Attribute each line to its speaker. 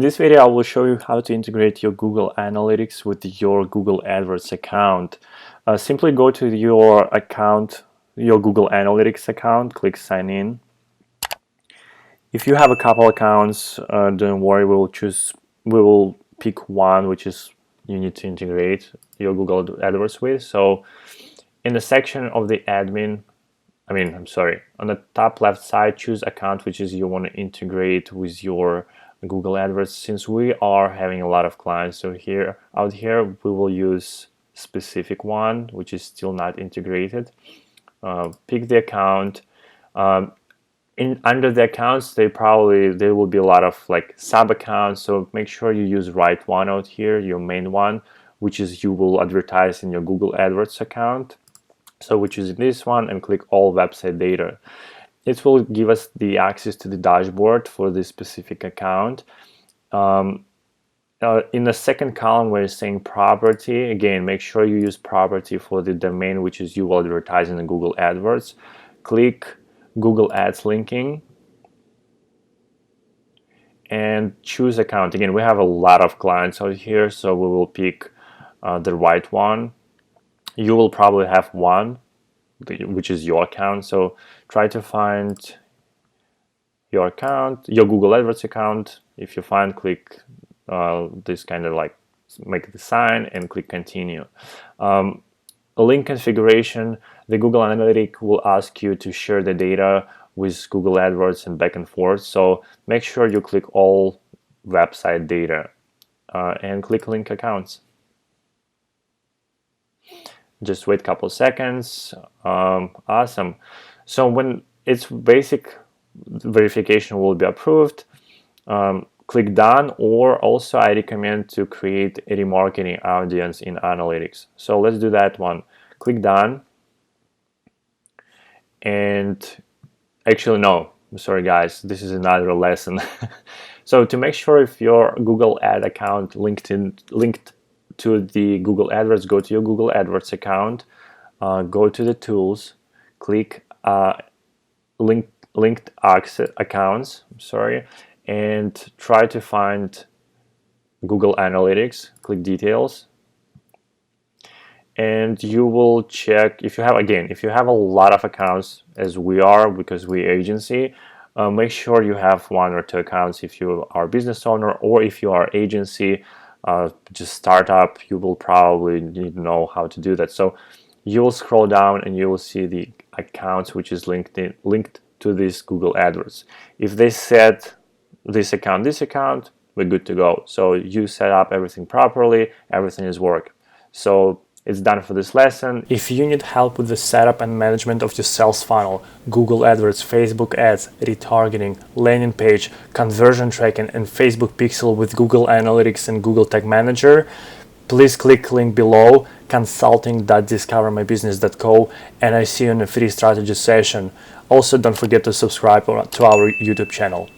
Speaker 1: this video, I will show you how to integrate your Google Analytics with your Google AdWords account. Simply go to your account, your Google Analytics account, click Sign In. If you have a couple accounts, don't worry, we will pick one which is you need to integrate your Google AdWords with. So in the section of the admin, on the top left side, choose account which is you want to integrate with your Google AdWords. Since we are having a lot of clients, so out here we will use specific one which is still not integrated. Pick the account. Under the accounts, there will be a lot of like sub accounts, so make sure you use right one out here, your main one, which is you will advertise in your Google AdWords account. So we choose this one and click all website data. It will give us the access to the dashboard for this specific account. In the second column where it's saying property, again, make sure you use property for the domain which is you will advertise in the Google AdWords. Click Google Ads linking and choose account. Again, we have a lot of clients out here, so we will pick the right one. You will probably have one which is your account, so try to find your account, your Google AdWords account. If you find, click this kind of like make the sign and click continue. Link configuration, the Google Analytics will ask you to share the data with Google AdWords and back and forth, so make sure you click all website data and click link accounts. Just wait a couple seconds. Awesome. So when its basic verification will be approved, click done, or also I recommend to create a remarketing audience in Analytics. So let's do that one. Click done. And actually, no, sorry guys, this is another lesson. So to make sure if your Google Ad account linked to the Google AdWords, go to your Google AdWords account, go to the tools, click linked accounts, and try to find Google Analytics, click details, and you will check if you have a lot of accounts, as we are because we're agency. Make sure you have one or two accounts if you are a business owner, or if you are agency, just startup, you will probably need to know how to do that. So you will scroll down and you will see the accounts which is linked to this Google AdWords. If they set this account, we're good to go. So you set up everything properly, everything is working. So it's done for this lesson. If you need help with the setup and management of your sales funnel, Google AdWords, Facebook ads, retargeting, landing page, conversion tracking, and Facebook pixel with Google Analytics and Google Tag Manager, please click link below, consulting.discovermybusiness.co, and I see you in a free strategy session. Also, don't forget to subscribe to our YouTube channel.